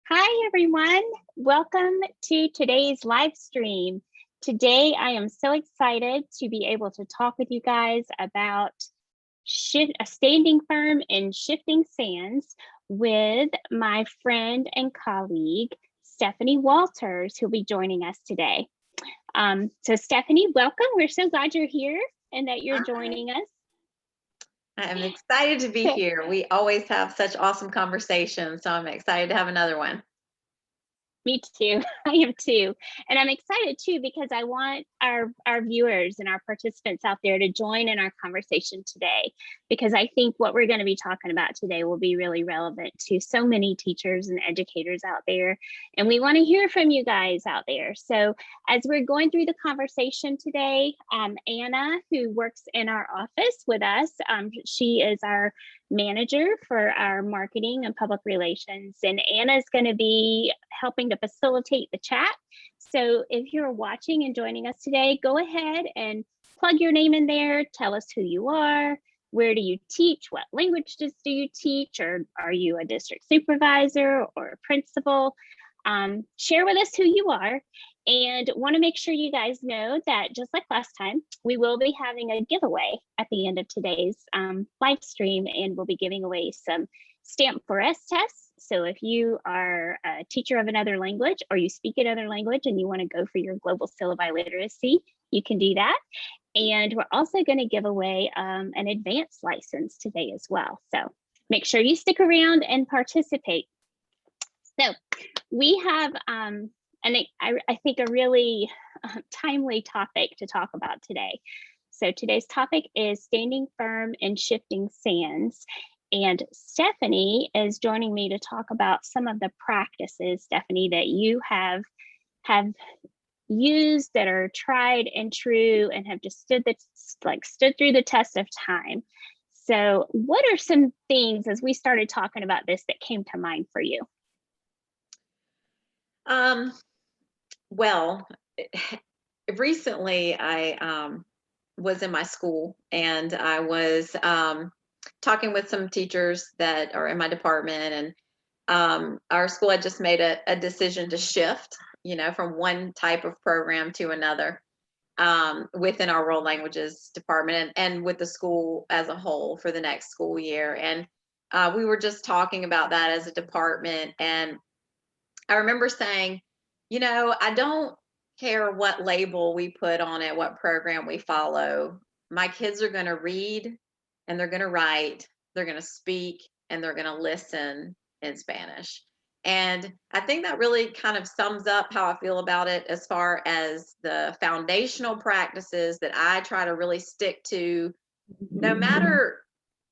Hi, everyone. Welcome to today's live stream. Today, I am so excited to be able to talk with you guys about standing firm in shifting sands with my friend and colleague, Stephanie Walters, who'll be joining us today. So Stephanie, welcome. We're so glad you're here and that you're joining us. I am excited to be here. We always have such awesome conversations, so I'm excited to have another one. Me too. I am too. And I'm excited too because I want our viewers and our participants out there to join in our conversation today, because I think what we're going to be talking about today will be really relevant to so many teachers and educators out there. And we want to hear from you guys out there. So as we're going through the conversation today, Anna, who works in our office with us, she is our manager for our marketing and public relations, and Anna is going to be helping to facilitate the chat. So if you're watching and joining us today, go ahead and plug your name in there. Tell us who you are. Where do you teach? What languages do you teach? Or are you a district supervisor or a principal? Share with us who you are. And want to make sure you guys know that just like last time, we will be having a giveaway at the end of today's live stream, and we'll be giving away some Stamp for Us tests. So if you are a teacher of another language or you speak another language and you want to go for your global syllabi literacy, you can do that. And we're also going to give away an advanced license today as well. So make sure you stick around and participate. So we have I think a really timely topic to talk about today. So today's topic is standing firm in shifting sands. And Stephanie is joining me to talk about some of the practices, Stephanie, that you have used that are tried and true and have just stood through the test of time. So what are some things, as we started talking about this, that came to mind for you? Well, recently I was in my school and I was talking with some teachers that are in my department, and our school had just made a decision to shift, from one type of program to another within our world languages department and with the school as a whole for the next school year. And we were just talking about that as a department. And I remember saying, I don't care what label we put on it, what program we follow. My kids are going to read and they're going to write, they're going to speak, and they're going to listen in Spanish. And I think that really kind of sums up how I feel about it as far as the foundational practices that I try to really stick to, no matter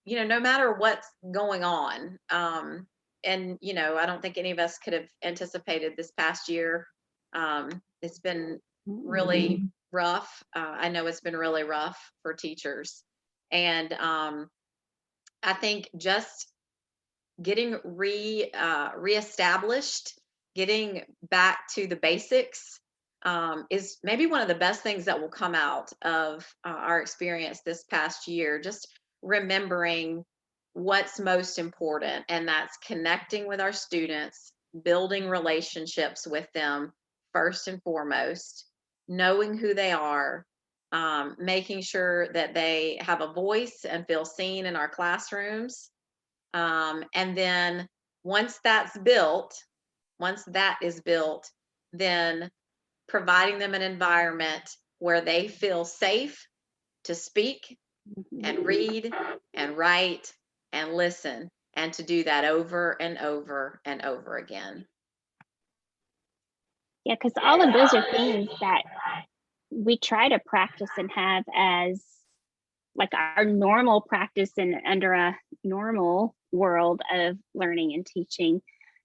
what's going on. And I don't think any of us could have anticipated this past year. It's been really rough. I know it's been really rough for teachers. And I think just getting reestablished, getting back to the basics is maybe one of the best things that will come out of our experience this past year. Just remembering what's most important, and that's connecting with our students, building relationships with them first and foremost, knowing who they are, making sure that they have a voice and feel seen in our classrooms. And then once that is built, then providing them an environment where they feel safe to speak and read and write and listen, and to do that over and over and over again. Yeah, because all of those are things that we try to practice and have as like our normal practice and under a normal world of learning and teaching.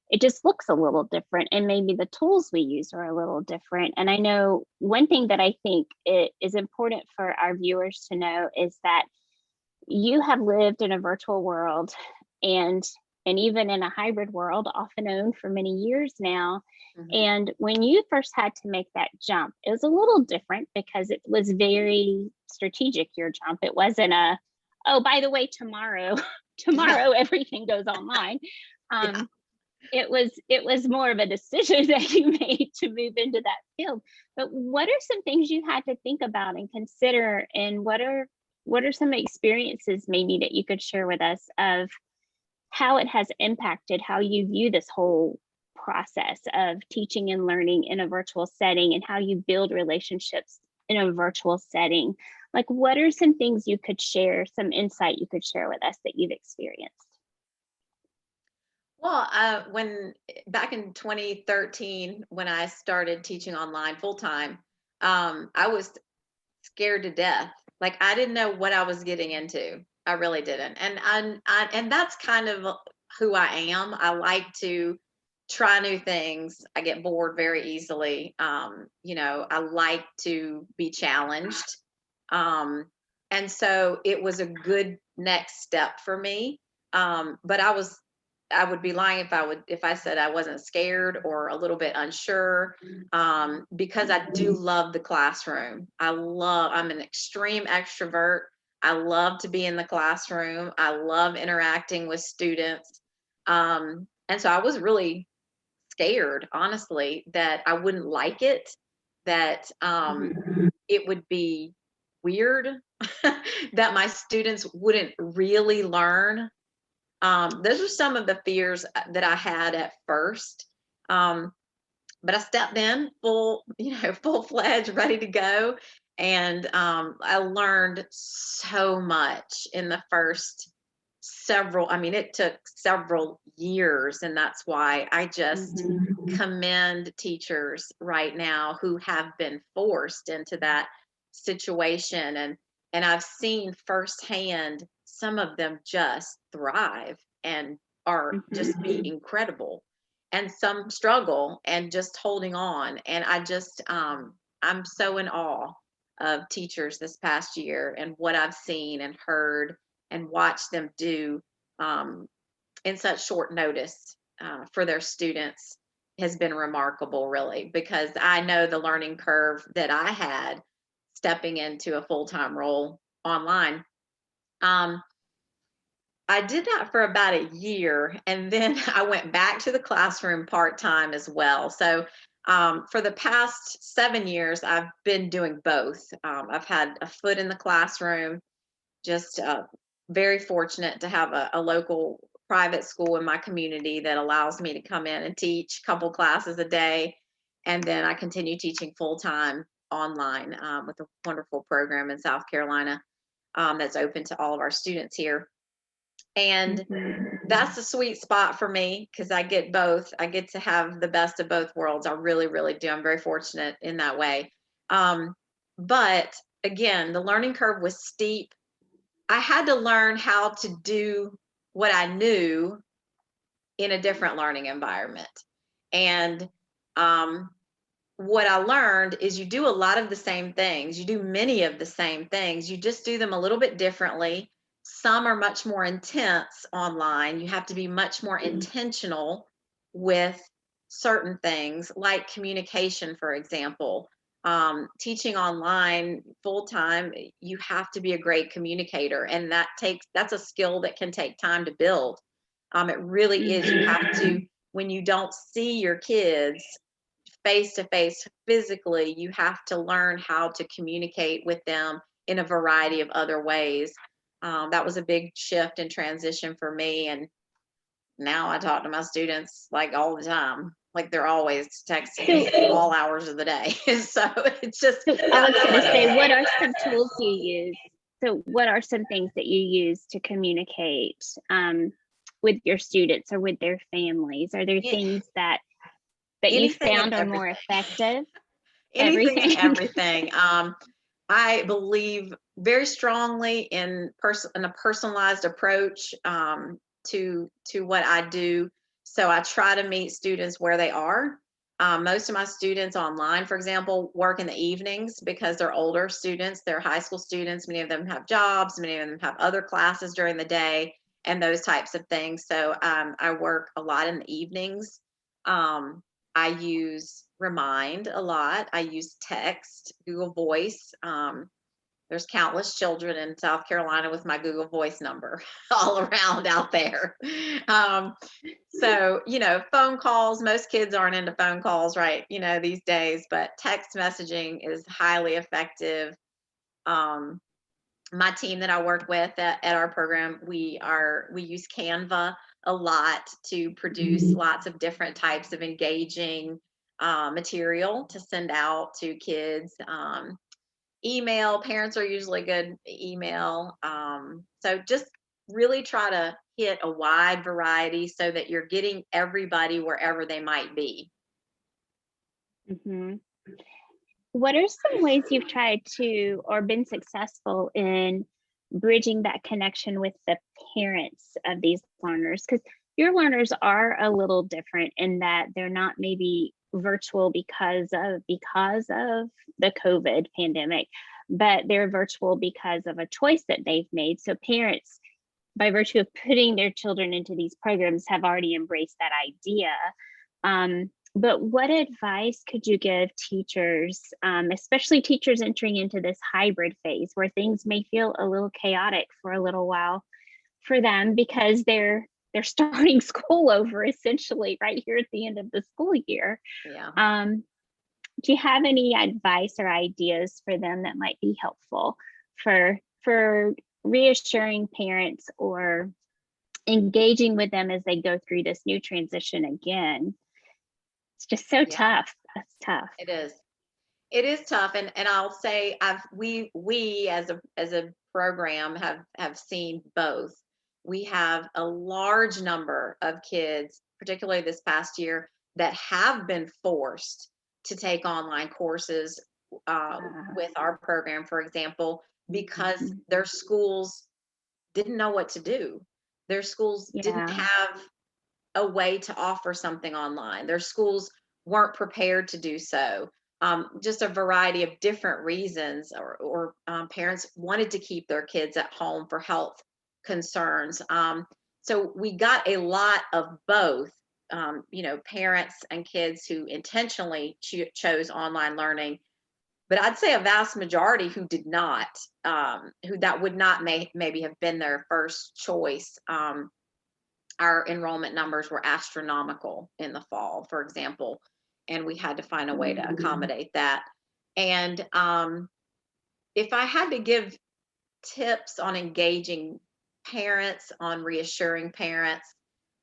It just looks a little different, and maybe the tools we use are a little different. And I know one thing that I think it is important for our viewers to know is that you have lived in a virtual world and even in a hybrid world, off and on for many years now. Mm-hmm. And when you first had to make that jump, it was a little different because it was very strategic, your jump. It wasn't oh, by the way, tomorrow everything goes online. it was more of a decision that you made to move into that field. But what are some things you had to think about and consider, and what are some experiences maybe that you could share with us of how it has impacted how you view this whole process of teaching and learning in a virtual setting, and how you build relationships in a virtual setting? Like, what are some things you could share, some insight you could share with us that you've experienced? Well, when back in 2013, when I started teaching online full time, I was scared to death. Like I didn't know what I was getting into. I really didn't. And that's kind of who I am. I like to try new things. I get bored very easily. I like to be challenged. Um, and so it was a good next step for me. But I would be lying if I said I wasn't scared or a little bit unsure, because I do love the classroom. I'm an extreme extrovert. I love to be in the classroom. I love interacting with students. And so I was really scared, honestly, that I wouldn't like it, that it would be weird, that my students wouldn't really learn. Those are some of the fears that I had at first. But I stepped in full fledged, ready to go. And I learned so much in the first it took several years. And that's why I just commend teachers right now who have been forced into that situation. And I've seen firsthand some of them just thrive and are just be incredible, and some struggle and just holding on. And I'm so in awe of teachers this past year and what I've seen and heard and watched them do, um, in such short notice, for their students has been remarkable, really, because I know the learning curve that I had stepping into a full-time role online. Um, I did that for about a year, and then I went back to the classroom part-time as well. So for the past 7 years, I've been doing both. I've had a foot in the classroom, just very fortunate to have a local private school in my community that allows me to come in and teach a couple classes a day. And then I continue teaching full-time online, with a wonderful program in South Carolina, that's open to all of our students here. And that's the sweet spot for me because I get both. I get to have the best of both worlds. I really, really do. I'm very fortunate in that way. But again, the learning curve was steep. I had to learn how to do what I knew in a different learning environment. And what I learned is you do a lot of the same things. You do many of the same things. You just do them a little bit differently. Some are much more intense online. You have to be much more intentional with certain things, like communication, for example. Teaching online full time, you have to be a great communicator, and that's a skill that can take time to build. It really is. You have to, when you don't see your kids face to face physically, you have to learn how to communicate with them in a variety of other ways. That was a big shift and transition for me. And now I talk to my students like all the time, like they're always texting me all hours of the day. So it's just, So I was going to say, what are some tools you use? So what are some things that you use to communicate with your students or with their families? Are there things that you anything and found are more everything. effective? Anything and Everything. everything. I believe very strongly in a personalized approach, to what I do. So I try to meet students where they are. Most of my students online, for example, work in the evenings because they're older students. They're high school students. Many of them have jobs. Many of them have other classes during the day and those types of things. So I work a lot in the evenings. I use Remind a lot. I use text, Google Voice. there's countless children in South Carolina with my Google Voice number all around out there. Um, so, phone calls, most kids aren't into phone calls, right? These days, but text messaging is highly effective. Um, my team that I work with at our program, we use Canva a lot to produce lots of different types of engaging material to send out to kids. Email, parents are usually good email. So just really try to hit a wide variety so that you're getting everybody wherever they might be. Hmm. What are some ways you've tried to or been successful in bridging that connection with the parents of these learners? Because your learners are a little different in that they're not maybe virtual because of the COVID pandemic, but they're virtual because of a choice that they've made. So parents, by virtue of putting their children into these programs, have already embraced that idea. But what advice could you give teachers, especially teachers entering into this hybrid phase where things may feel a little chaotic for a little while for them because they're starting school over essentially right here at the end of the school year? Yeah. Do you have any advice or ideas for them that might be helpful for reassuring parents or engaging with them as they go through this new transition again? It's just so Yeah, tough. That's tough. it is. It is tough, and I'll say we as a program have seen both. We have a large number of kids, particularly this past year, that have been forced to take online courses with our program, for example, because Mhm. their schools didn't know what to do. Their schools didn't Yeah. have a way to offer something online. Their schools weren't prepared to do so. Just a variety of different reasons, or parents wanted to keep their kids at home for health concerns. So we got a lot of both, parents and kids who intentionally chose online learning, but I'd say a vast majority who did not, who that would not maybe have been their first choice. Our enrollment numbers were astronomical in the fall, for example, and we had to find a way to accommodate that. And if I had to give tips on engaging parents, on reassuring parents,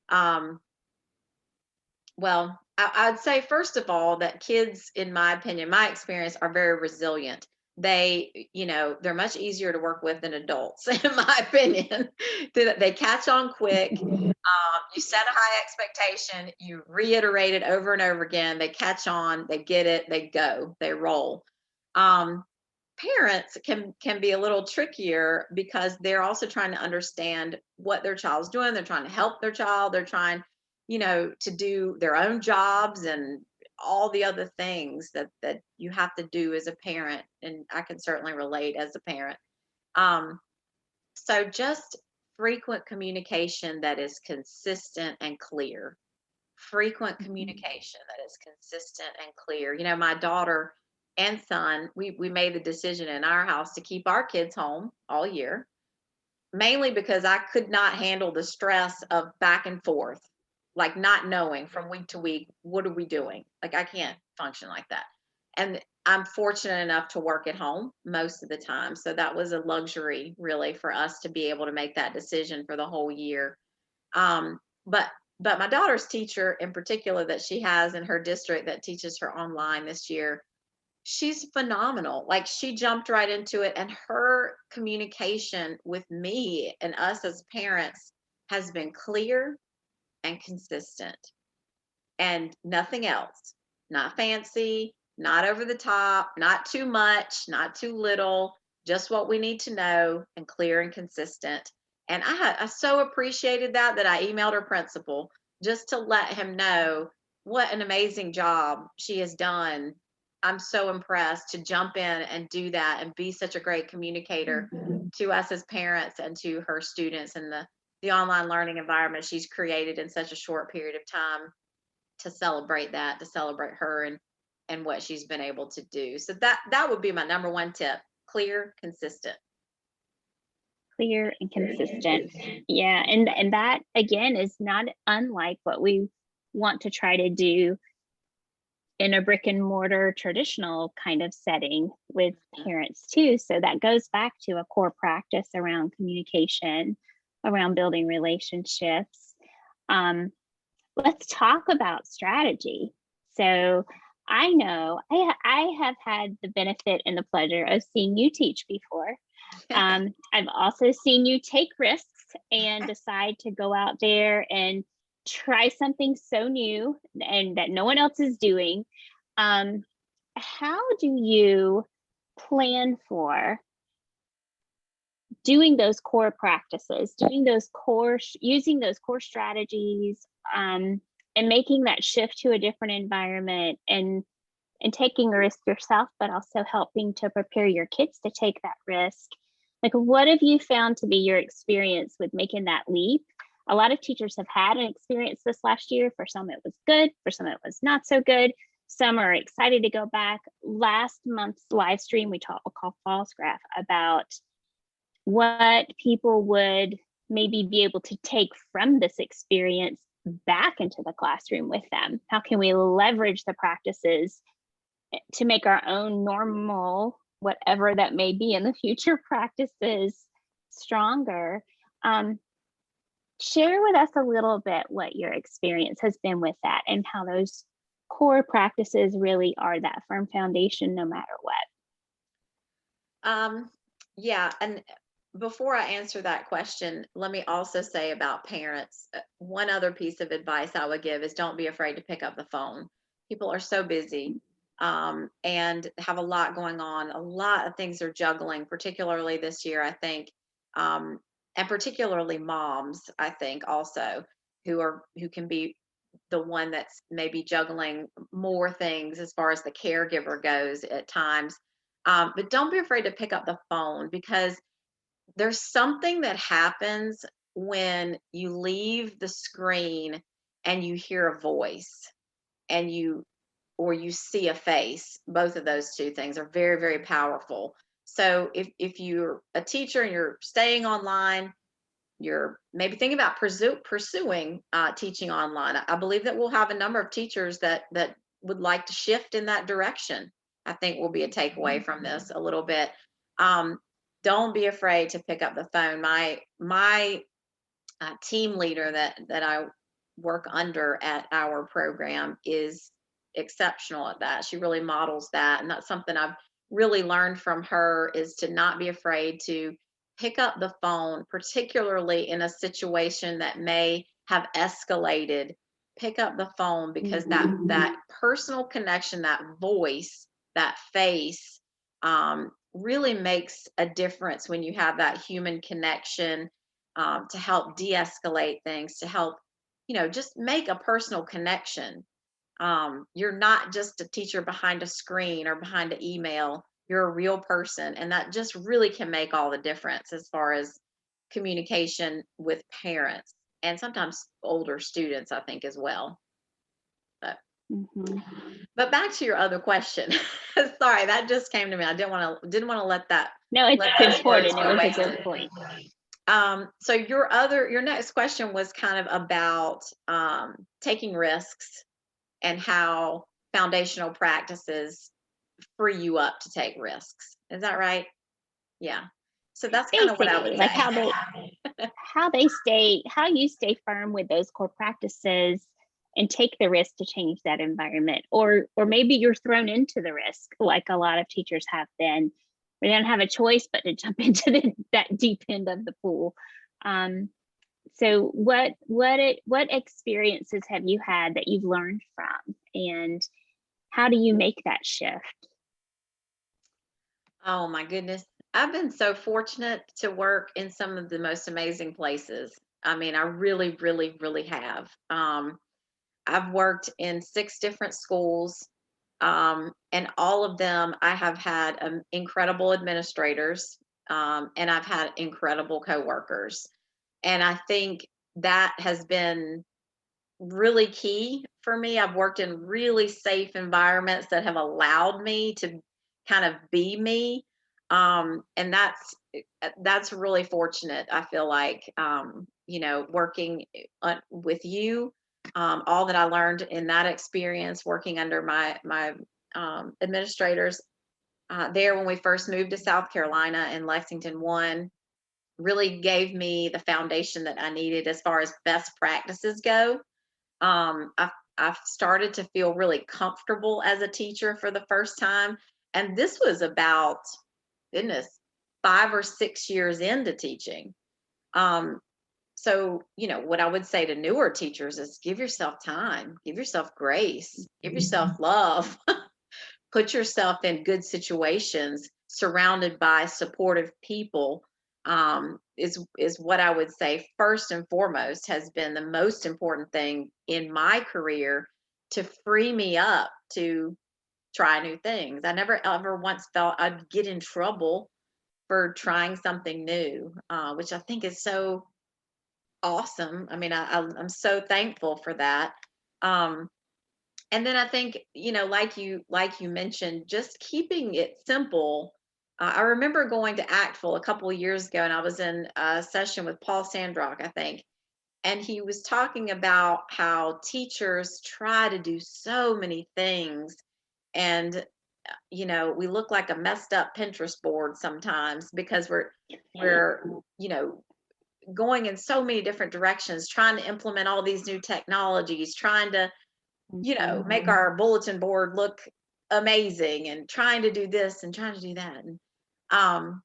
um, well, I'd say first of all that kids, in my opinion, my experience, are very resilient. They're much easier to work with than adults, in my opinion. They catch on quick. You set a high expectation, you reiterate it over and over again. They catch on, they get it, they go, they roll. Um, Parents can be a little trickier because they're also trying to understand what their child's doing. They're trying to help their child. They're trying, to do their own jobs and all the other things that you have to do as a parent. And I can certainly relate as a parent. Um, so just frequent communication that is consistent and clear. Frequent Mhm. communication that is consistent and clear. My daughter and son, we made the decision in our house to keep our kids home all year, mainly because I could not handle the stress of back and forth, like not knowing from week to week, what are we doing? Like I can't function like that. And I'm fortunate enough to work at home most of the time. So that was a luxury really for us to be able to make that decision for the whole year. Um, but but my daughter's teacher in particular that she has in her district that teaches her online this year, she's phenomenal. Like she jumped right into it, and her communication with me and us as parents has been clear and consistent, and nothing else. Not fancy, not over the top, not too much, not too little, just what we need to know, and clear and consistent. And I so appreciated that I emailed her principal just to let him know what an amazing job she has done. I'm so impressed to jump in and do that and be such a great communicator to us as parents and to her students, and the online learning environment she's created in such a short period of time, to celebrate that, to celebrate her and what she's been able to do. So that would be my number one tip: clear, consistent. Clear and consistent. Yeah, and that again is not unlike what we want to try to do in a brick and mortar traditional kind of setting with parents too. So that goes back to a core practice around communication, around building relationships. Let's talk about strategy. So I know I have had the benefit and the pleasure of seeing you teach before. I've also seen you take risks and decide to go out there and try something so new and that no one else is doing. How do you plan for doing those core practices, doing those core, using those core strategies, and making that shift to a different environment and taking a risk yourself, but also helping to prepare your kids to take that risk? Like, what have you found to be your experience with making that leap? A lot of teachers have had an experience this last year. For some, it was good. For some, it was not so good. Some are excited to go back. Last month's live stream, we talked, we'll call Falls Graph, about what people would maybe be able to take from this experience back into the classroom with them. How can we leverage the practices to make our own normal, whatever that may be in the future, practices stronger? Share with us a little bit what your experience has been with that and how those core practices really are that firm foundation no matter what. Yeah, and before I answer that question, let me also say about parents, one other piece of advice I would give is don't be afraid to pick up the phone. People are so busy and have a lot going on. A lot of things are juggling, particularly this year, I think, and particularly moms, I think, also who can be the one that's maybe juggling more things as far as the caregiver goes at times. But don't be afraid to pick up the phone, because there's something that happens when you leave the screen and you hear a voice and you see a face. Both of those two things are very, very powerful. So if you're a teacher and you're staying online, you're maybe thinking about pursuing teaching online. I believe that we'll have a number of teachers that would like to shift in that direction. I think will be a takeaway from this a little bit. Don't be afraid to pick up the phone. My team leader that I work under at our program is exceptional at that. She really models that, and that's something I've really learned from her, is to not be afraid to pick up the phone, particularly in a situation that may have escalated. Pick up the phone, because that personal connection, that voice, that face, really makes a difference when you have that human connection, to help de-escalate things, to help, just make a personal connection. You're not just a teacher behind a screen or behind an email. You're a real person, and that just really can make all the difference as far as communication with parents and sometimes older students, I think, as well. But back to your other question. Sorry, that just came to me. I didn't want to let that. No, it's important. It was a good point. So your next question was kind of about taking risks and how foundational practices free you up to take risks. Is that right? Yeah. So that's kind of what I would say. Like how you stay firm with those core practices and take the risk to change that environment, or maybe you're thrown into the risk like a lot of teachers have been. We don't have a choice but to jump into that deep end of the pool. So what experiences have you had that you've learned from, and how do you make that shift? Oh my goodness. I've been so fortunate to work in some of the most amazing places. I mean, I really, really, really have. I've worked in 6 different schools, and all of them I have had incredible administrators, and I've had incredible coworkers. And I think that has been really key for me. I've worked in really safe environments that have allowed me to kind of be me. And that's really fortunate. I feel like, working with you, all that I learned in that experience, working under my administrators there when we first moved to South Carolina in Lexington one, really gave me the foundation that I needed as far as best practices go. I've started to feel really comfortable as a teacher for the first time, and this was about, goodness, 5 or 6 years into teaching. Um, so, what I would say to newer teachers is give yourself time, give yourself grace, give yourself love, put yourself in good situations, surrounded by supportive people. Is what I would say first and foremost has been the most important thing in my career to free me up to try new things. I never ever once felt I'd get in trouble for trying something new, which I think is so awesome. I mean, I'm so thankful for that. Um, and then I think, like you mentioned, just keeping it simple. I remember going to Actful a couple of years ago, and I was in a session with Paul Sandrock, I think, and he was talking about how teachers try to do so many things, and we look like a messed up Pinterest board sometimes because we're going in so many different directions, trying to implement all these new technologies, trying to make our bulletin board look amazing, and trying to do this and trying to do that. Um,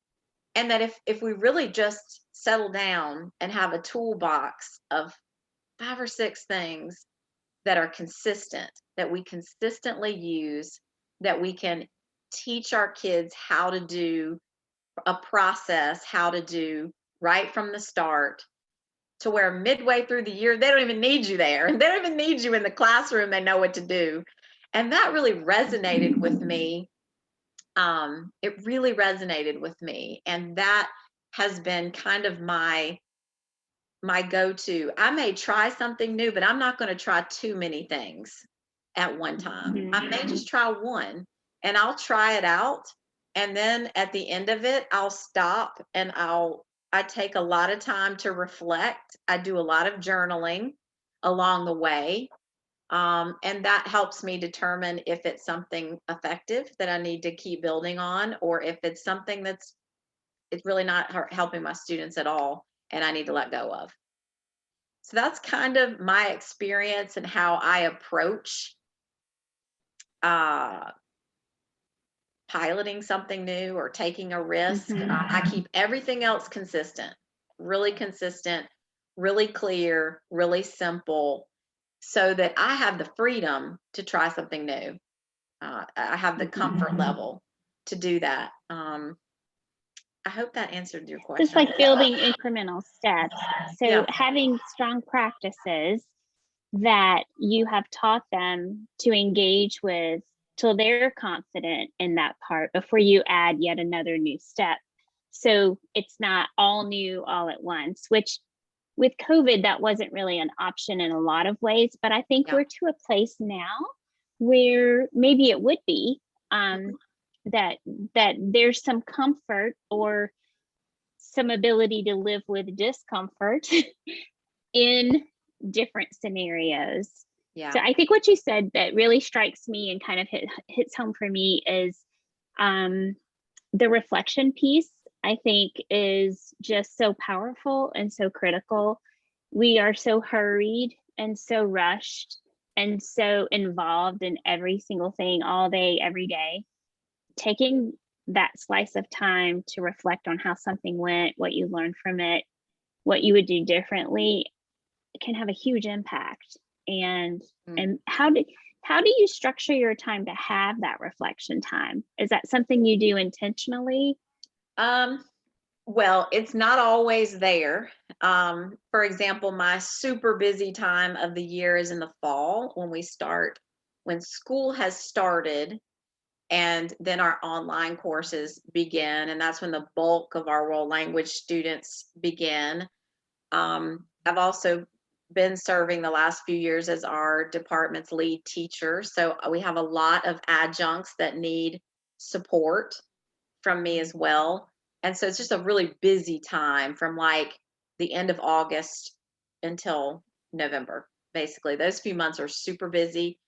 and that if we really just settle down and have a toolbox of 5 or 6 things that are consistent, that we consistently use, that we can teach our kids how to do a process, how to do right from the start, to where midway through the year, they don't even need you there. They don't even need you in the classroom. They know what to do. And that really resonated with me. It really resonated with me. And that has been kind of my go-to. I may try something new, but I'm not going to try too many things at one time. I may just try one, and I'll try it out. And then at the end of it, I'll stop, and I take a lot of time to reflect. I do a lot of journaling along the way. And that helps me determine if it's something effective that I need to keep building on, or if it's something it's really not helping my students at all and I need to let go of. So that's kind of my experience and how I approach uh, piloting something new or taking a risk. I keep everything else consistent, really clear, really simple, so that I have the freedom to try something new. I have the comfort level to do that. I hope that answered your question. Just like building incremental steps. So Yeah. having strong practices that you have taught them to engage with till they're confident in that part before you add yet another new step. So it's not all new all at once, which with COVID, that wasn't really an option in a lot of ways. But I think we're to a place now where maybe it would be that there's some comfort or some ability to live with discomfort in different scenarios. Yeah. So I think what you said that really strikes me and kind of hits home for me is the reflection piece. I think is just so powerful and so critical. We are so hurried and so rushed and so involved in every single thing all day, every day. Taking that slice of time to reflect on how something went, what you learned from it, what you would do differently can have a huge impact. And how do you structure your time to have that reflection time? Is that something you do intentionally? Well, it's not always there. For example, my super busy time of the year is in the fall when school has started, and then our online courses begin, and that's when the bulk of our world language students begin. I've also been serving the last few years as our department's lead teacher, so we have a lot of adjuncts that need support from me as well. And so it's just a really busy time from like the end of August until November. Basically, those few months are super busy.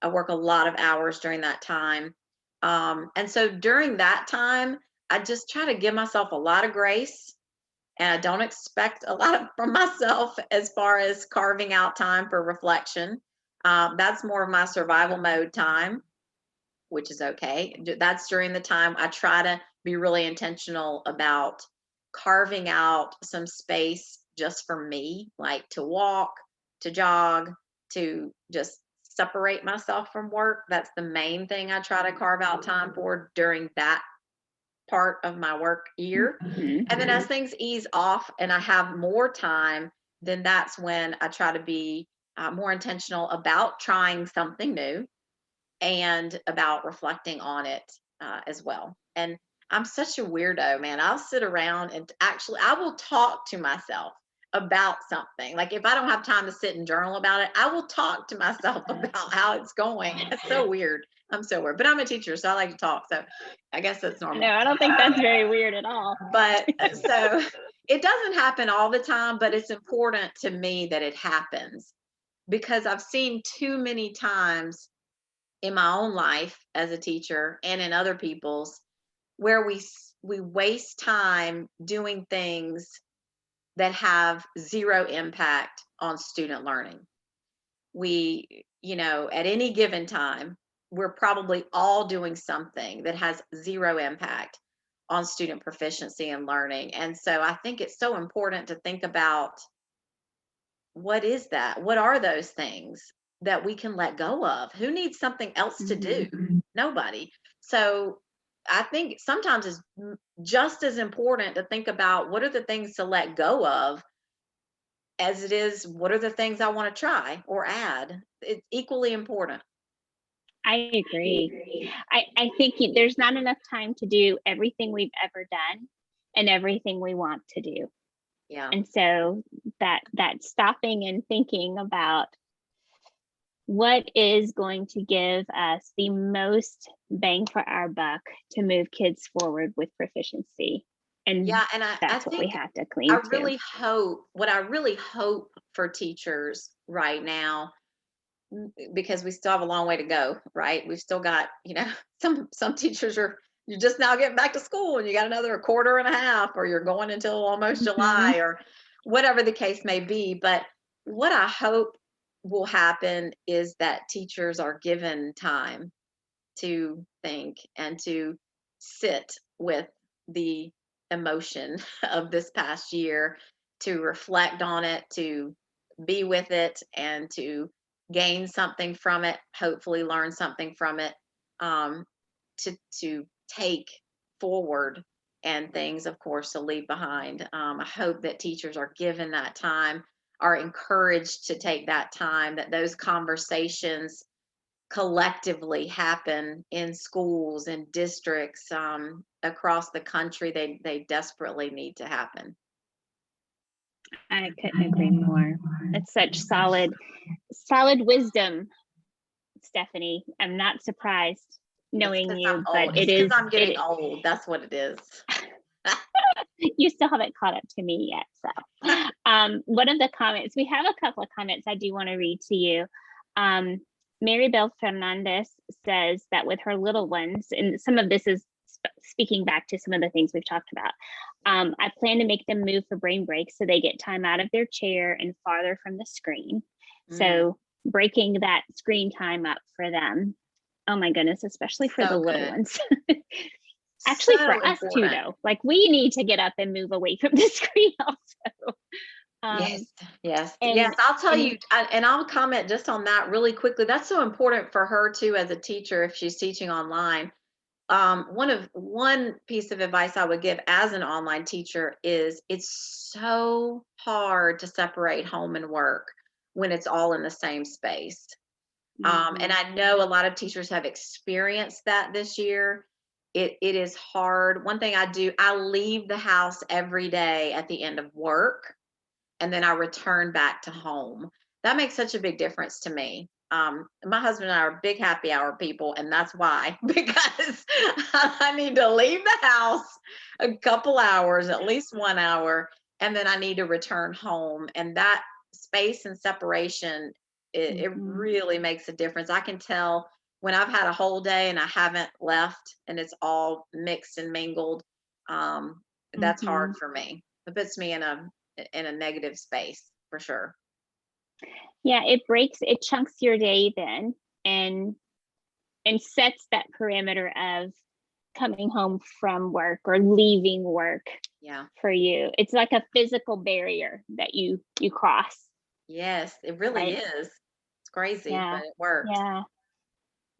I work a lot of hours during that time. And so during that time, I just try to give myself a lot of grace, and I don't expect a lot from myself as far as carving out time for reflection. That's more of my survival mode time, which is okay. That's during the time I try to be really intentional about carving out some space just for me, like to walk, to jog, to just separate myself from work. That's the main thing I try to carve out time for during that part of my work year. And then as things ease off and I have more time, then that's when I try to be more intentional about trying something new and about reflecting on it as well. And I'm such a weirdo, man. I'll sit around and actually, I will talk to myself about something. Like if I don't have time to sit and journal about it, I will talk to myself about how it's going. It's so weird. I'm so weird, but I'm a teacher, so I like to talk. So I guess that's No, normal. I don't think that's very weird at all. But so it doesn't happen all the time, but it's important to me that it happens because I've seen too many times in my own life as a teacher and in other people's where we waste time doing things that have zero impact on student learning. We, at any given time, we're probably all doing something that has zero impact on student proficiency and learning. And so I think it's so important to think about what is that? What are those things that we can let go of? Who needs something else to do? Nobody. So I think sometimes it's just as important to think about what are the things to let go of as it is what are the things I want to try or add. It's equally important. I agree. I think there's not enough time to do everything we've ever done and everything we want to do. Yeah. And so that stopping and thinking about what is going to give us the most bang for our buck to move kids forward with proficiency. And Yeah, and I that's what we think have to cling to. what I really hope for teachers right now, because we still have a long way to go, right? We've still got, some teachers you're just now getting back to school and you got another quarter and a half, or you're going until almost July or whatever the case may be. But what I hope will happen is that teachers are given time to think and to sit with the emotion of this past year, to reflect on it, to be with it, and to gain something from it, hopefully learn something from it, um, to take forward, and things, of course, to leave behind. I hope that teachers are given that time, are encouraged to take that time, that those conversations collectively happen in schools and districts across the country. They desperately need to happen. I couldn't agree more. It's such solid wisdom, Stephanie. I'm not surprised knowing you, but It's because I'm getting old. That's what it is. You still haven't caught up to me yet. So one of the comments, we have a couple of comments I do want to read to you. Mary Bell Fernandez says that with her little ones, and some of this is speaking back to some of the things we've talked about, I plan to make them move for brain breaks so they get time out of their chair and farther from the screen. So breaking that screen time up for them. Oh my goodness, especially for the little ones. Actually, for us too, though. Like we need to get up and move away from the screen also. Yes. I'll tell you, and I'll comment just on that really quickly. That's so important for her too, as a teacher, if she's teaching online. One piece of advice I would give as an online teacher is it's so hard to separate home and work when it's all in the same space. And I know a lot of teachers have experienced that this year. It is hard. One thing I do, I leave the house every day at the end of work, and then I return back to home. That makes such a big difference to me. My husband and I are big happy hour people, and that's why, because I need to leave the house a couple hours, at least 1 hour, and then I need to return home. And that space and separation, it Mhm. really makes a difference. I can tell when I've had a whole day and I haven't left and it's all mixed and mingled. Um, that's hard Mhm. for me. It puts me in a negative space for sure. Yeah, it chunks your day then, and sets that perimeter of coming home from work or leaving work Yeah. for you. It's like a physical barrier that you cross, Yes, it really right? is. It's crazy, Yeah. but it works. Yeah.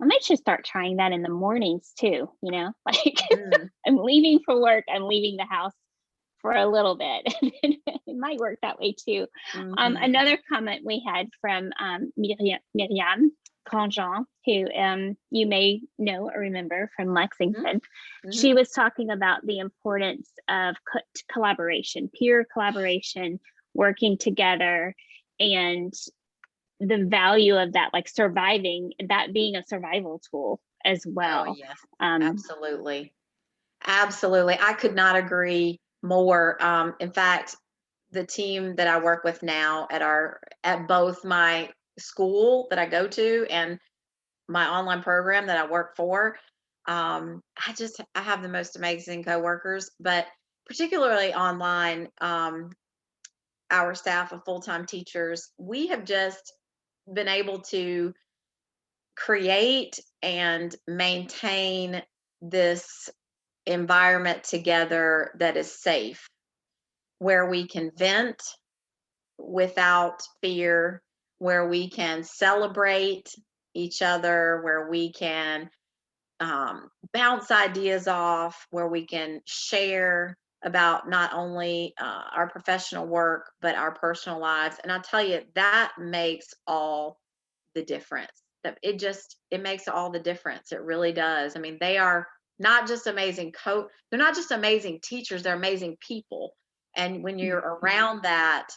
I might just start trying that in the mornings too, like Mhm. I'm leaving for work, I'm leaving the house for a little bit. It might work that way too. Mhm. Another comment we had from Miriam Grandjean, who you may know or remember from Mhm. Lexington. She Mhm. was talking about the importance of collaboration, peer collaboration, working together, and the value of that, like surviving, that being a survival tool as Oh, well. yes. Um, Absolutely. Absolutely. I could not agree more. In fact, the team that I work with now at both my school that I go to and my online program that I work for, I have the most amazing coworkers, but particularly online, our staff of full-time teachers, we have just been able to create and maintain this environment together that is safe, where we can vent without fear, where we can celebrate each other, where we can bounce ideas off, where we can share about not only our professional work, but our personal lives. And I tell you, that makes all the difference. It makes all the difference. It really does. I mean, they are not just amazing they're not just amazing teachers, they're amazing people. And when you're mhm. around that,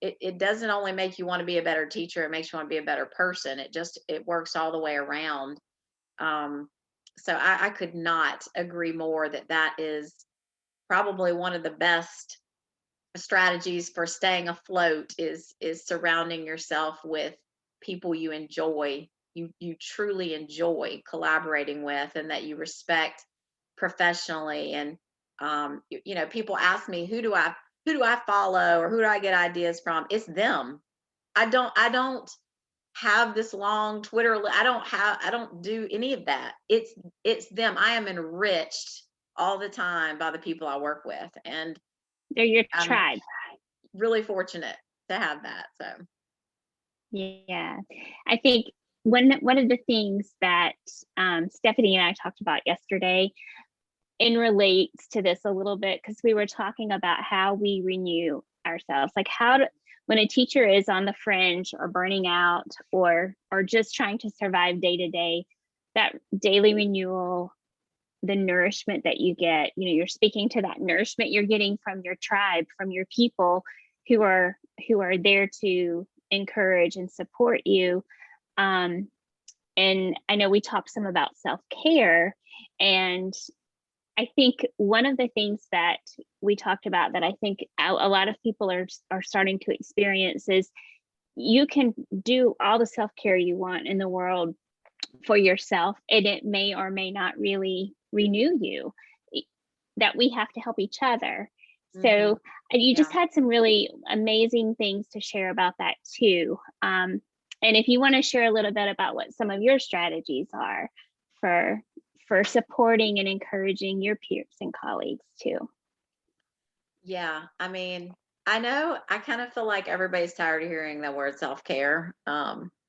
it doesn't only make you want to be a better teacher, it makes you want to be a better person. It works all the way around. Um, so I could not agree more that that is probably one of the best strategies for staying afloat is surrounding yourself with people you truly enjoy collaborating with, and that you respect professionally. And people ask me, who do I follow, or who do I get ideas from? It's them. I don't have this long I don't do any of that. It's them. I am enriched all the time by the people I work with, and They're your I'm tribe. really fortunate to have that. So, Yeah, I think one of the things that Stephanie and I talked about yesterday, and relates to this a little bit, because we were talking about how we renew ourselves, like when a teacher is on the fringe or burning out, or just trying to survive day to day, that daily renewal, the nourishment that you get, you're speaking to that nourishment you're getting from your tribe, from your people who are there to encourage and support you. um, and I know we talked some about self-care, and I think one of the things that we talked about that I think a lot of people are starting to experience is, you can do all the self-care you want in the world for yourself, and it may or may not really renew you. That we have to help each other. hmm So you just yeah. had some really amazing things to share about that too. And if you want to share a little bit about what some of your strategies are for supporting and encouraging your peers and colleagues too. Yeah. I mean, I know I kind of feel like everybody's tired of hearing the word self-care.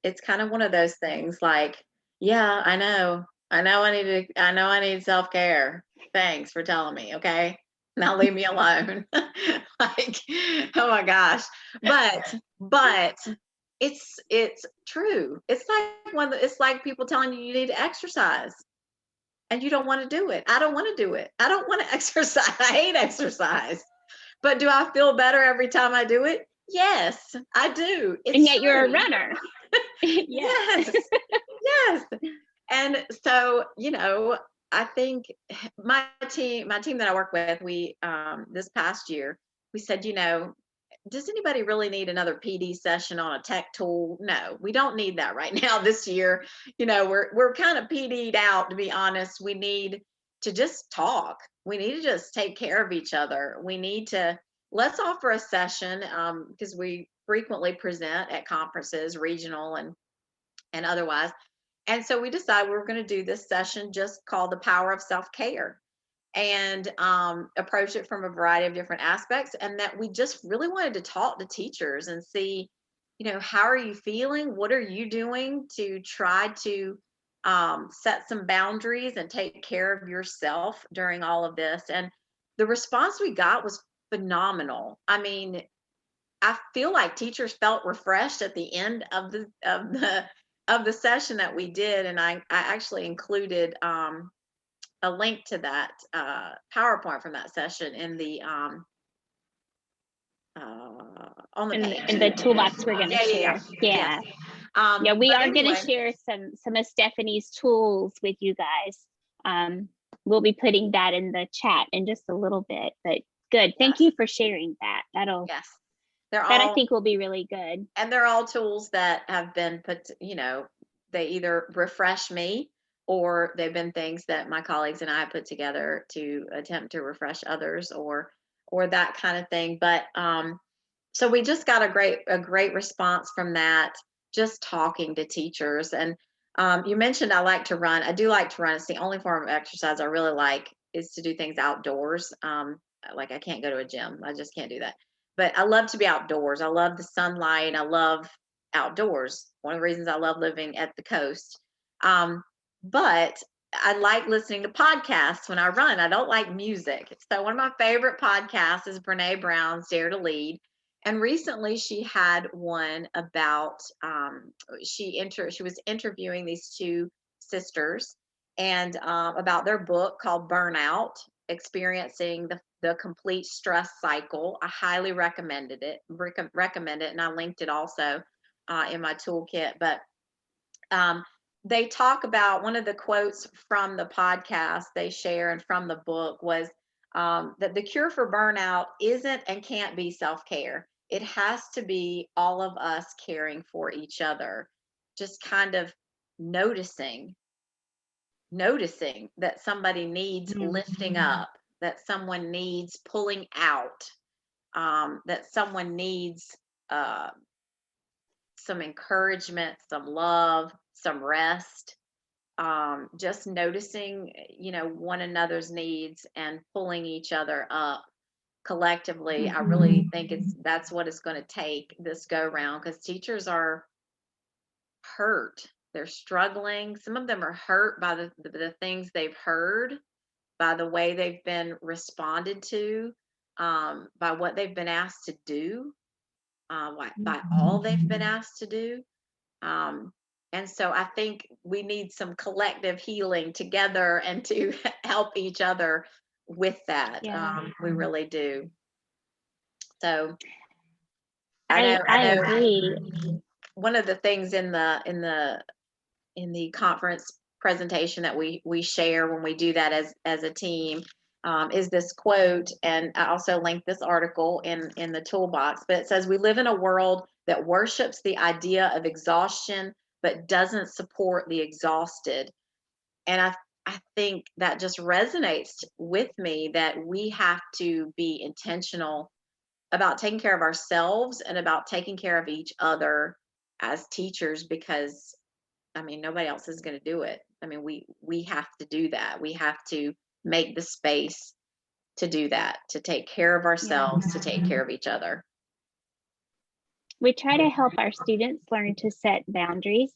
It's kind of one of those things like, yeah, I know. I know I need self-care. Thanks for telling me. Okay. Now leave me alone. Like, oh my gosh. But it's true. It's like people telling you need to exercise and you don't want to do it. I don't want to do it. I don't want to exercise. I hate exercise. But do I feel better every time I do it? Yes, I do. And It's yet you're a true. runner. Yes. Yes. Yes. And so, I think my team that I work with, we this past year, we said, does anybody really need another PD session on a tech tool? No, we don't need that right now this year. We're kind of PD'd out, to be honest. We need to just talk. We need to just take care of each other. Let's offer a session, because we frequently present at conferences, regional and otherwise. And so we decided we were going to do this session just called The Power of Self-Care, and approach it from a variety of different aspects. And that we just really wanted to talk to teachers and see, how are you feeling? What are you doing to try to set some boundaries and take care of yourself during all of this? And the response we got was phenomenal. I mean, I feel like teachers felt refreshed at the end of the session that we did, and I actually included a link to that PowerPoint from that session in the on the page. In the toolbox we're going to share. Yeah. Yeah, we are going to share some of Stephanie's tools with you guys. We'll be putting that in the chat in just a little bit, but good. Thank you for sharing that. Yes. I think will be really good. And they're all tools that have been put, they either refresh me, or they've been things that my colleagues and I put together to attempt to refresh others, or that kind of thing. But so we just got a great response from that, just talking to teachers. And you mentioned I like to run. I do like to run. It's the only form of exercise I really like, is to do things outdoors. Like I can't go to a gym. I just can't do that. But I love to be outdoors. I love the sunlight. I love outdoors. One of the reasons I love living at the coast. But I like listening to podcasts when I run. I don't like music. So one of my favorite podcasts is Brene Brown's Dare to Lead. And recently she had one about, she was interviewing these two sisters, and about their book called Burnout, Experiencing the Complete Stress Cycle. I highly recommend it, and I linked it also in my toolkit. But they talk about, one of the quotes from the podcast they share and from the book was that the cure for burnout isn't and can't be self-care. It has to be all of us caring for each other, just kind of noticing that somebody needs lifting up, that someone needs pulling out, that someone needs some encouragement, some love, some rest. Just noticing, one another's needs and pulling each other up collectively. I really think that's what it's going to take this go round, because teachers are hurt. They're struggling. Some of them are hurt by the things they've heard, by the way they've been responded to, by what they've been asked to do, by all they've been asked to do. And so I think we need some collective healing together, and to help each other with that. Yeah. We really do. So I agree. One of the things in the conference presentation that we share when we do that as a team, is this quote, and I also linked this article in the toolbox. But it says, "We live in a world that worships the idea of exhaustion but doesn't support the exhausted." And I think that just resonates with me, that we have to be intentional about taking care of ourselves and about taking care of each other as teachers, because nobody else is going to do it. We have to do that. We have to make the space to do that, to take care of ourselves, to take care of each other. We try to help our students learn to set boundaries,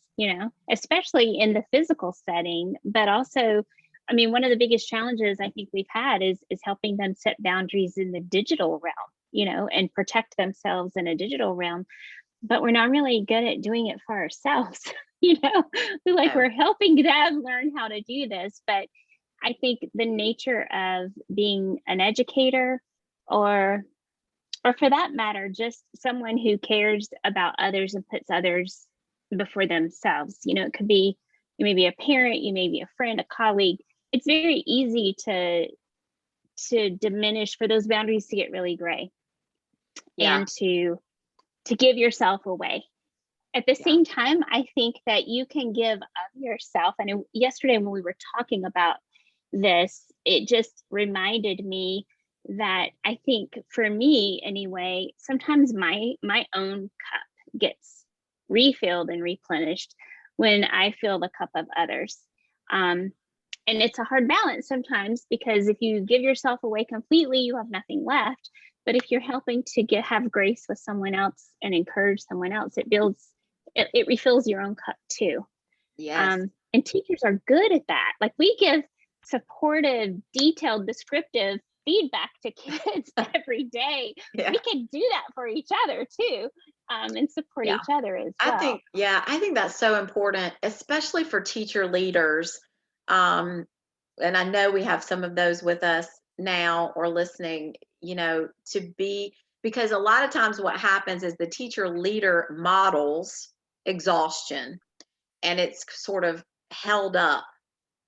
especially in the physical setting, but also, one of the biggest challenges I think we've had is helping them set boundaries in the digital realm, and protect themselves in a digital realm. But we're not really good at doing it for ourselves. We're helping them learn how to do this. But I think the nature of being an educator, or for that matter, just someone who cares about others and puts others before themselves. It could be, you may be a parent, you may be a friend, a colleague. it's very easy to diminish, for those boundaries to get really gray, Yeah. and to give yourself away. At the Yeah. same time, I think that you can give of yourself. And yesterday when we were talking about this, it just reminded me that I think for me anyway, sometimes my own cup gets refilled and replenished when I fill the cup of others. And it's a hard balance sometimes, because if you give yourself away completely, you have nothing left. But if you're helping to have grace with someone else and encourage someone else, it refills your own cup too. Yes. And teachers are good at that. Like, we give supportive, detailed, descriptive feedback to kids every day. Yeah. We can do that for each other too, and support Yeah. each other as well. I think that's so important, especially for teacher leaders. And I know we have some of those with us now or listening, because a lot of times what happens is the teacher leader models exhaustion, and it's sort of held up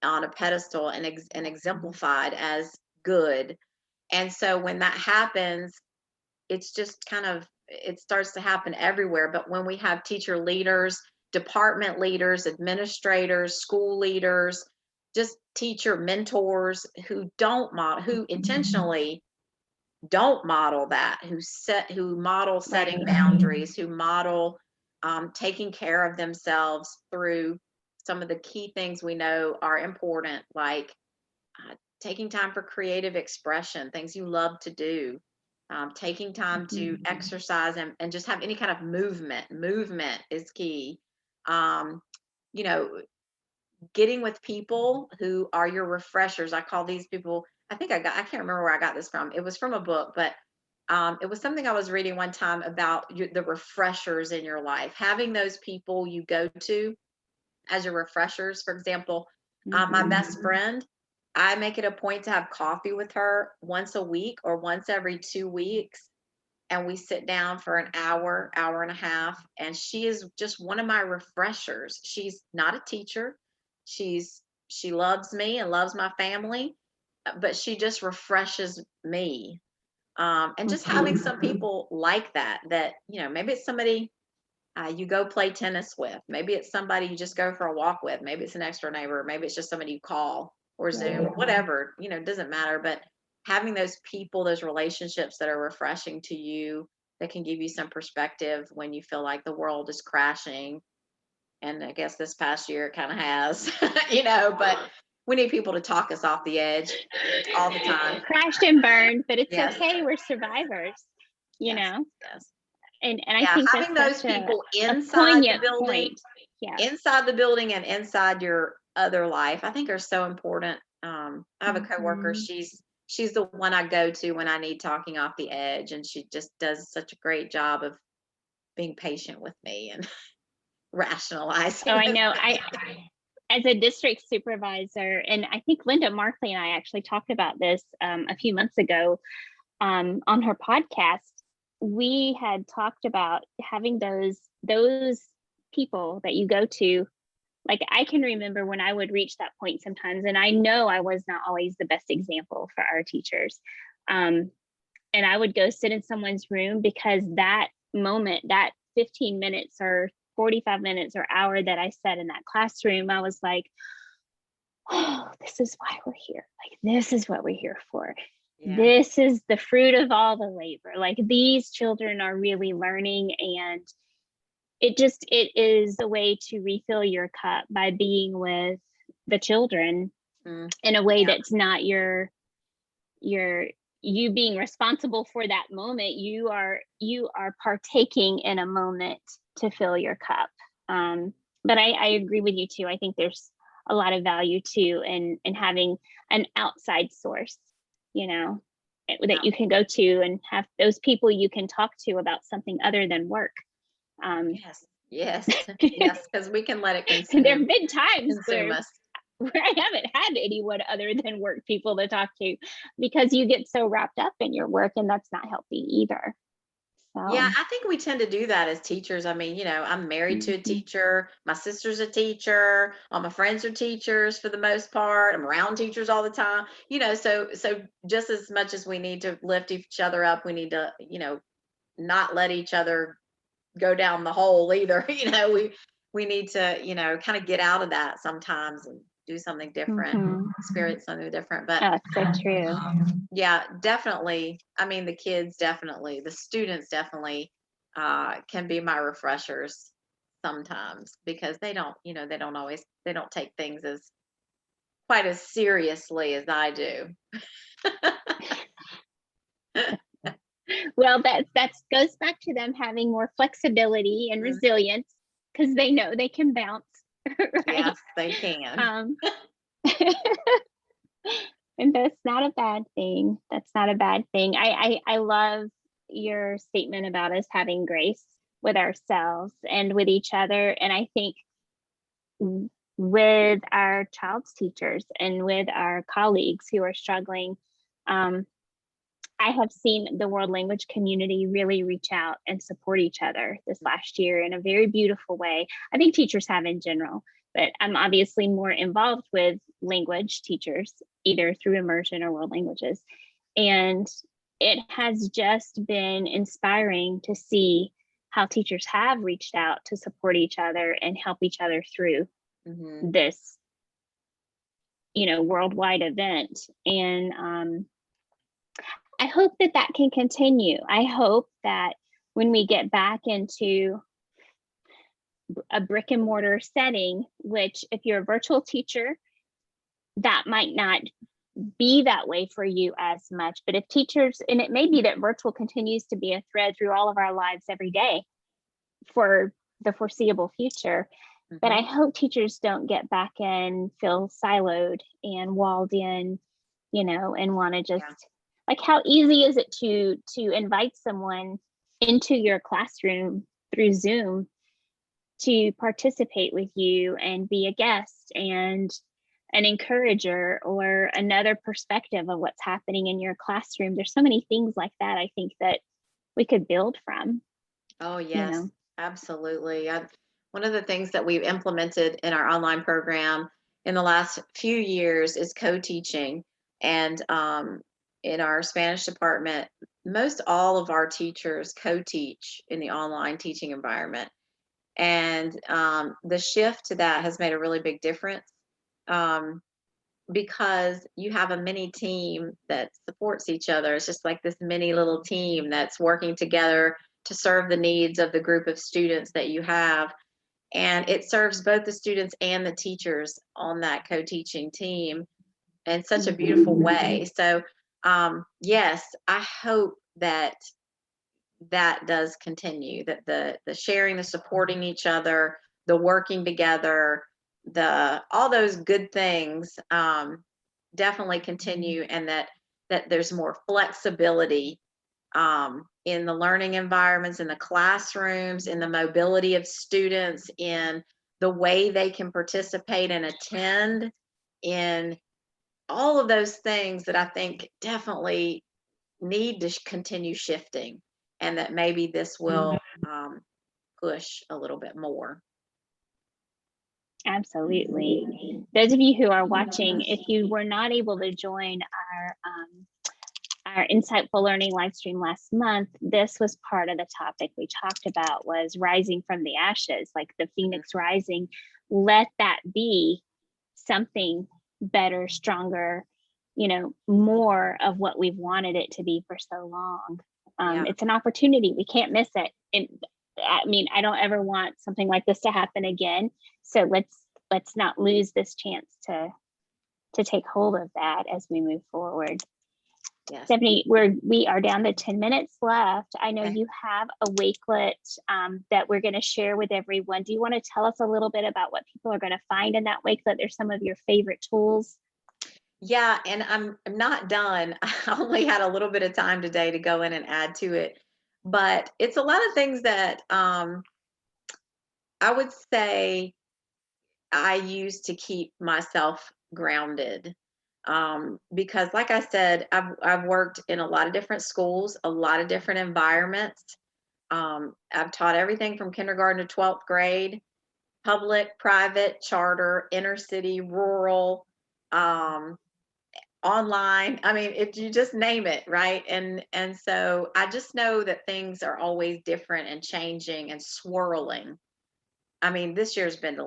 on a pedestal and exemplified as good. And so when that happens, it's just it starts to happen everywhere. But when we have teacher leaders, department leaders, administrators, school leaders, just teacher mentors who intentionally don't model that, who model setting boundaries, who model taking care of themselves through some of the key things we know are important, like taking time for creative expression, things you love to do, taking time to exercise and just have any kind of movement. Movement is key. Um, you know, getting with people who are your refreshers. I call these people, I can't remember where I got this from. It was from a book, but it was something I was reading one time about the refreshers in your life, having those people you go to as your refreshers. For example, my best friend, I make it a point to have coffee with her once a week or once every 2 weeks. And we sit down for an hour, hour and a half. And she is just one of my refreshers. She's not a teacher. She loves me and loves my family, but she just refreshes me. And just having some people like that, maybe it's somebody you go play tennis with. Maybe it's somebody you just go for a walk with. Maybe it's an extra neighbor. Maybe it's just somebody you call or Zoom, whatever, it doesn't matter. But having those people, those relationships that are refreshing to you, that can give you some perspective when you feel like the world is crashing. And I guess this past year it kind of has, but we need people to talk us off the edge all the time. Crashed and burned, but it's okay. We're survivors, you know? Yes. And I think having those people inside the building, inside the building and inside your other life, I think are so important. I have a coworker. She's the one I go to when I need talking off the edge, and she just does such a great job of being patient with me and rationalizing. Oh, I know. As a district supervisor, and I think Linda Markley and I actually talked about this a few months ago on her podcast. We had talked about having those people that you go to. Like, I can remember when I would reach that point sometimes, and I know I was not always the best example for our teachers. And I would go sit in someone's room, because that moment, that 15 minutes or 45 minutes or hour that I sat in that classroom, I was like, oh, this is why we're here. Like, this is what we're here for. Yeah. This is the fruit of all the labor. Like, these children are really learning, and it is a way to refill your cup by being with the children in a way that's not you being responsible for that moment. You are partaking in a moment to fill your cup. But I agree with you too. I think there's a lot of value too in having an outside source, that you can go to and have those people you can talk to about something other than work. Yes, because we can let it consume. There have been times where I haven't had anyone other than work people to talk to, because you get so wrapped up in your work, and that's not healthy either. Yeah, So, I think we tend to do that as teachers. I mean, I'm married to a mhm, teacher. My sister's a teacher. All my friends are teachers for the most part. I'm around teachers all the time. So just as much as we need to lift each other up, we need to, not let each other go down the hole either. We need to, kind of get out of that sometimes and do something different, mhm. experience something different. But Oh, it's so true. yeah, definitely. I mean, the kids definitely, the students definitely can be my refreshers sometimes because they don't always, they don't take things as quite as seriously as I do. Well, that's goes back to them having more flexibility and Mm, resilience because they know they can bounce, right? yes, they can. Um, and that's not a bad thing. That's not a bad thing. I love your statement about us having grace with ourselves and with each other. And I think with our child's teachers and with our colleagues who are struggling, um, I have seen the world language community really reach out and support each other this last year in a very beautiful way. I think teachers have in general, but I'm obviously more involved with language teachers, either through immersion or world languages. And it has just been inspiring to see how teachers have reached out to support each other and help each other through Hmm. this, worldwide event. And I hope that that can continue. I hope that when we get back into a brick and mortar setting, which if you're a virtual teacher, that might not be that way for you as much. But if teachers, and it may be that virtual continues to be a thread through all of our lives every day for the foreseeable future. But I Hmm. hope teachers don't get back and feel siloed and walled in, and want to just, Yeah. like, how easy is it to invite someone into your classroom through Zoom to participate with you and be a guest and an encourager or another perspective of what's happening in your classroom. There's so many things like that I think that we could build from, Oh, you yes, know. absolutely. One of the things that we've implemented in our online program in the last few years is co-teaching. And in our Spanish department, most all of our teachers co-teach in the online teaching environment. And the shift to that has made a really big difference. Um, because you have a mini team that supports each other. It's just like this mini little team that's working together to serve the needs of the group of students that you have. And it serves both the students and the teachers on that co teaching team in such a beautiful Mhm. way. So, yes, I hope that that does continue, that the sharing, the supporting each other, the working together, the all those good things definitely continue, and that there's more flexibility in the learning environments, in the classrooms, in the mobility of students, in the way they can participate and attend, in all of those things that I think definitely need to continue shifting, and that maybe this will um, push a little bit more. Absolutely. Those of you who are watching, if you were not able to join our insightful learning live stream last month, this was part of the topic we talked about, was rising from the ashes, like the phoenix Mhm. rising. Let that be something better, stronger, more of what we've wanted it to be for so long. Yeah. It's an opportunity. We can't miss it. And I mean, I don't ever want something like this to happen again. So let's not lose this chance to take hold of that as we move forward. Yes. Stephanie, we are down to 10 minutes left. I know Okay. you have a Wakelet that we're going to share with everyone. Do you want to tell us a little bit about what people are going to find in that Wakelet? There's some of your favorite tools. Yeah, and I'm not done. I only had a little bit of time today to go in and add to it, but it's a lot of things that I would say I use to keep myself grounded. Because, like I said, I've worked in a lot of different schools, a lot of different environments. I've taught everything from kindergarten to 12th grade, public, private, charter, inner city, rural, um, online. I mean, if you just name it, right? And so I just know that things are always different and changing and swirling. I mean, this year's been,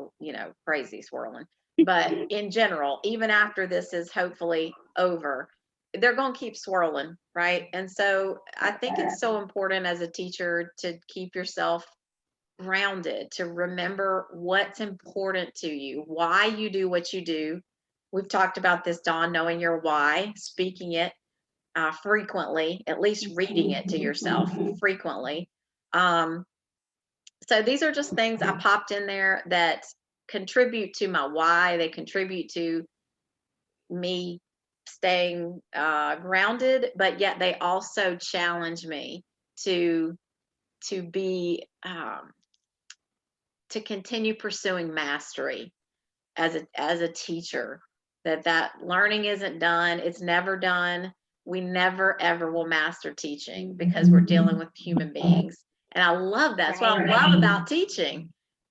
crazy swirling. But in general, even after this is hopefully over, they're going to keep swirling, right? And so I think it's so important as a teacher to keep yourself grounded, to remember what's important to you, why you do what you do. We've talked about this, Dawn, knowing your why, speaking it frequently, at least reading it to yourself frequently. So these are just things I popped in there that contribute to my why. They contribute to me staying grounded, but yet they also challenge me to be to continue pursuing mastery as a teacher. That learning isn't done. It's never done. We never ever will master teaching because we're dealing with human beings. And I love that. That's what I love about teaching.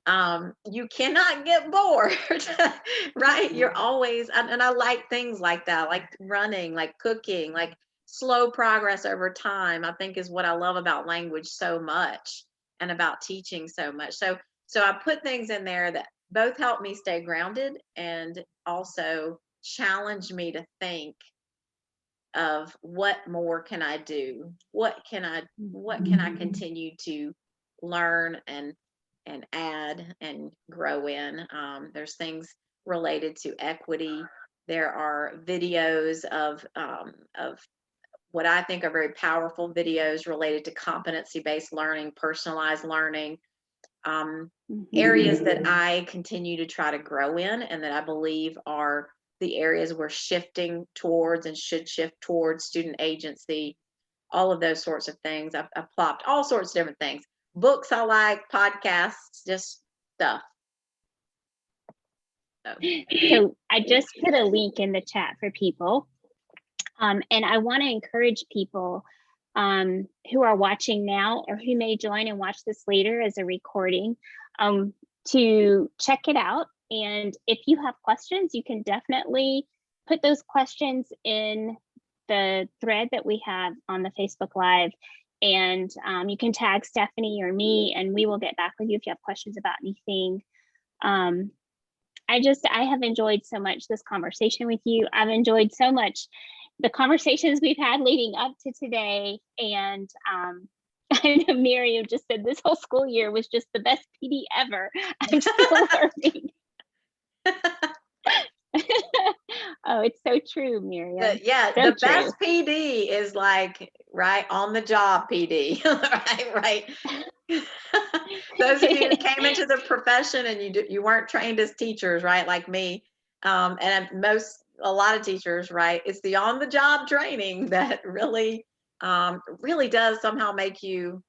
You cannot get bored, right? You're always, and I like things like that, like running, like cooking, like slow progress over time, I think is what I love about language so much and about teaching so much. So I put things in there that both help me stay grounded and also challenge me to think of what more can I do? What can I continue to learn and add and grow in? There's things related to equity. There are videos of what I think are very powerful videos related to competency-based learning, personalized learning, areas that I continue to try to grow in and that I believe are the areas we're shifting towards and should shift towards: student agency, all of those sorts of things. I've plopped all sorts of different things. Books I like, podcasts, just stuff. So I just put a link in the chat for people. And I want to encourage people who are watching now or who may join and watch this later as a recording to check it out. And if you have questions, you can definitely put those questions in the thread that we have on the Facebook Live. And you can tag Stephanie or me, and we will get back with you if you have questions about anything. I have enjoyed so much this conversation with you. I've enjoyed so much the conversations we've had leading up to today. And I know Miriam just said this whole school year was just the best PD ever. I'm still learning. Oh, it's so true, Miriam. The best PD is like, right, on the job PD, right. Those of you who came into the profession and you weren't trained as teachers, right, like me, and a lot of teachers, right, it's the on the job training that really does somehow make you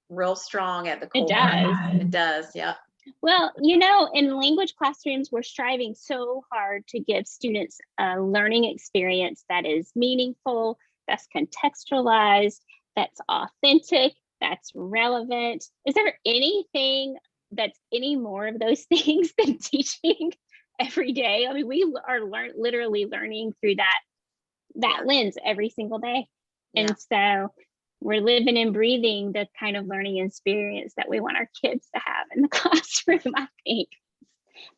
real strong at the core. It does, yeah. Well, in language classrooms, we're striving so hard to give students a learning experience that is meaningful, that's contextualized, that's authentic, that's relevant. Is there anything that's any more of those things than teaching every day? I mean, we are literally learning through that lens every single day. Yeah. And so we're living and breathing the kind of learning experience that we want our kids to have in the classroom, I think.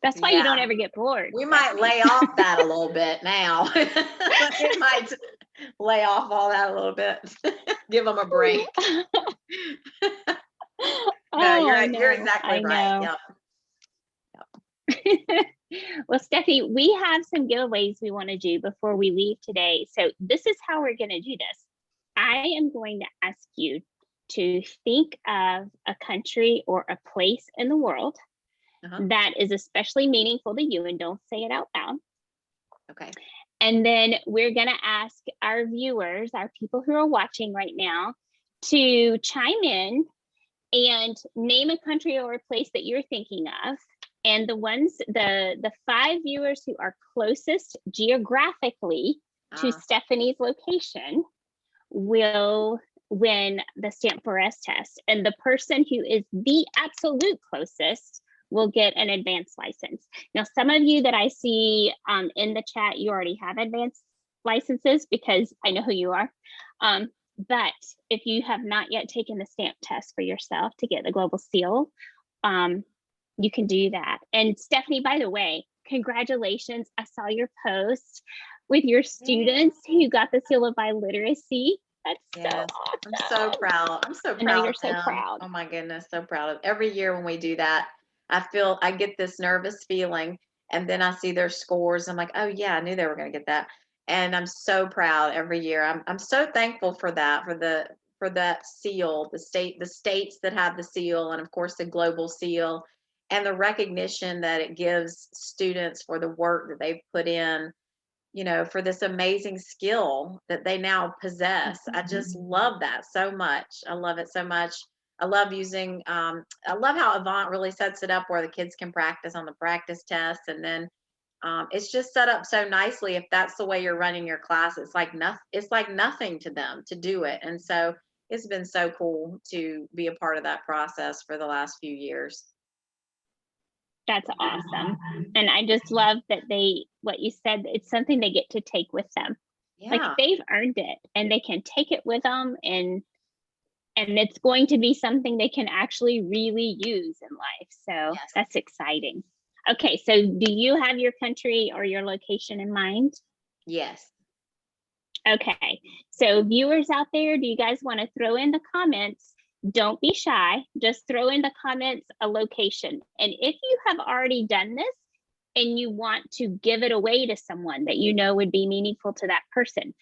That's why you don't ever get bored. We might lay off that a little bit now. It might lay off all that a little bit. Give them a break. You're exactly right. Yep. Well, Steffi, we have some giveaways we want to do before we leave today. So this is how we're going to do this. I am going to ask you to think of a country or a place in the world that is especially meaningful to you, and don't say it out loud. Okay. And then we're going to ask our viewers, our people who are watching right now, to chime in and name a country or a place that you're thinking of. And the 5 viewers who are closest geographically to Stephanie's location will win the Stamp for Us test. And the person who is the absolute closest will get an advanced license. Now, some of you that I see in the chat, you already have advanced licenses because I know who you are. But if you have not yet taken the stamp test for yourself to get the global seal, you can do that. And Stephanie, by the way, congratulations. I saw your post with your students who got the seal of biliteracy. That's so awesome. I'm so proud. I'm so proud. I know you're so of them. proud. Oh my goodness, so proud of every year when we do that. I get this nervous feeling, and then I see their scores. I'm like, oh yeah, I knew they were going to get that. And I'm so proud every year. I'm so thankful for that, for that seal, the states that have the seal, and of course the global seal, and the recognition that it gives students for the work that they've put in, for this amazing skill that they now possess. I just love that so much. I love it so much. I love using, I love how Avant really sets it up where the kids can practice on the practice test. And then it's just set up so nicely. If that's the way you're running your class, it's like nothing to them to do it. And so it's been so cool to be a part of that process for the last few years. That's awesome. And I just love that what you said, it's something they get to take with them. Yeah. Like they've earned it and they can take it with them, and it's going to be something they can actually really use in life. So Yes. That's exciting. Okay, so do you have your country or your location in mind? Yes. Okay, so viewers out there, do you guys want to throw in the comments? Don't be shy, just throw in the comments a location. And if you have already done this and you want to give it away to someone that you know would be meaningful to that person,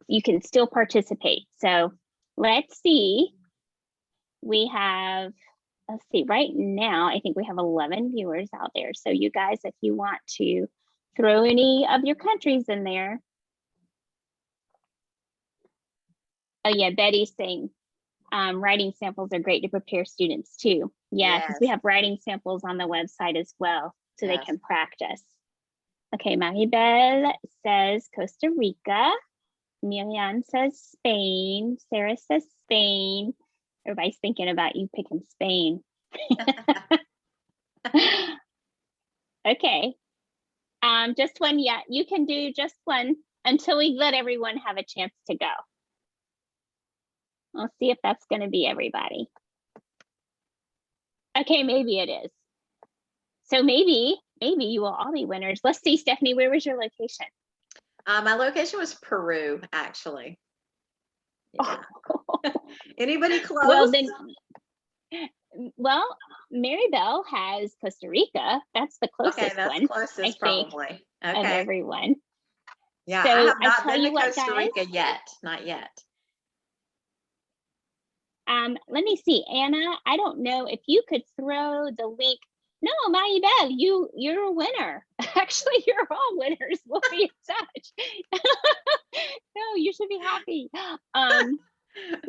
you can still participate. So let's see. Let's see, right now, I think we have 11 viewers out there. So you guys, if you want to throw any of your countries in there. Oh yeah, Betty's saying, writing samples are great to prepare students too. Yeah, because we have writing samples on the website as well, so they can practice. Okay, Maribel says Costa Rica. Miriam says Spain. Sarah says Spain. Everybody's thinking about you picking Spain. Okay. Just one, yeah, you can do just one until we let everyone have a chance to go. We'll see if that's going to be everybody. Okay, maybe it is. So maybe you will all be winners. Let's see, Stephanie, where was your location? My location was Peru, actually. Yeah. Oh. Anybody close? Well, Maribel has Costa Rica. That's the closest one. Okay, that's closest probably. Okay. Of everyone. Yeah, so I have not been to what, Costa guys, Rica yet. Not yet. Let me see, Anna. I don't know if you could throw the link. No, Maribel, you're a winner. Actually, you're all winners. We'll be in touch. No, you should be happy.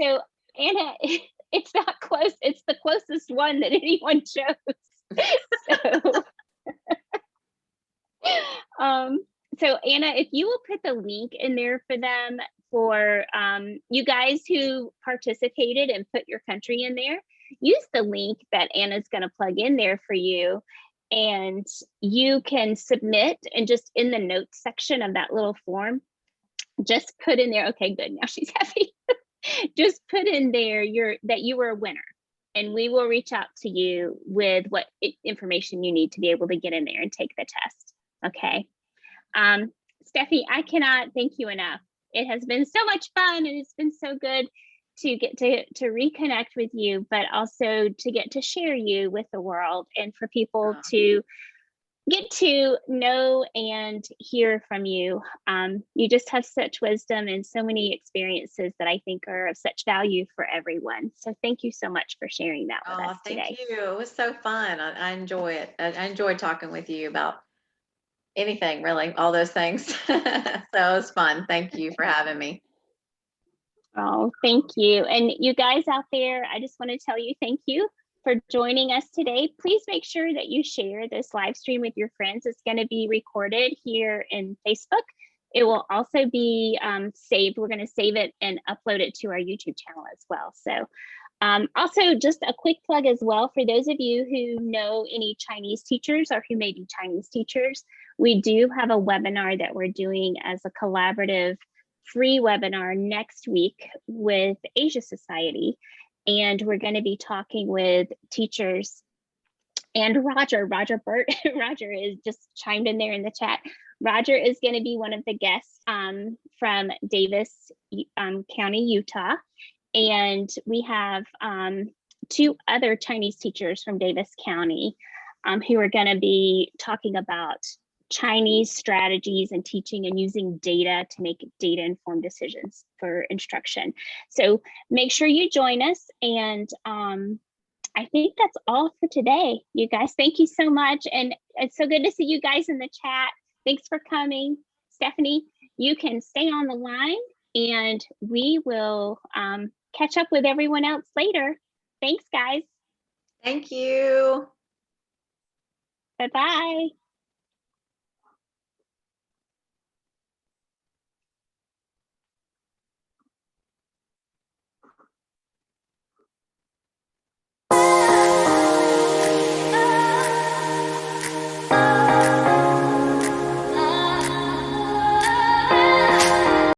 So Anna, it's not close. It's the closest one that anyone chose. So Anna, if you will put the link in there for them, for you guys who participated and put your country in there, use the link that Anna's going to plug in there for you, and you can submit, and just in the notes section of that little form, just put in there, okay, good, now she's happy. Just put in there that you were a winner, and we will reach out to you with what information you need to be able to get in there and take the test. Okay. Steffi, I cannot thank you enough. It has been so much fun, and it's been so good to get to reconnect with you, but also to get to share you with the world, and for people to get to know and hear from you. You just have such wisdom and so many experiences that I think are of such value for everyone. So thank you so much for sharing that with us today. Thank you. It was so fun. I enjoy it. I enjoy talking with you about anything, really, all those things. So it was fun. Thank you for having me. Oh, thank you. And you guys out there, I just want to tell you thank you for joining us today. Please make sure that you share this live stream with your friends. It's going to be recorded here in Facebook, It will also be saved. We're going to save it and upload it to our YouTube channel as well. So also just a quick plug as well for those of you who know any Chinese teachers or who may be Chinese teachers, we do have a webinar that we're doing as a collaborative free webinar next week with Asia Society. And we're going to be talking with teachers and Roger Burt. Roger is just chimed in there in the chat. Roger is going to be one of the guests from Davis County, Utah. And we have 2 other Chinese teachers from Davis County who are going to be talking about Chinese strategies and teaching and using data to make data-informed decisions for instruction. So make sure you join us. And I think that's all for today, you guys. Thank you so much. And it's so good to see you guys in the chat. Thanks for coming. Stephanie, you can stay on the line and we will catch up with everyone else later. Thanks, guys. Thank you. Bye-bye.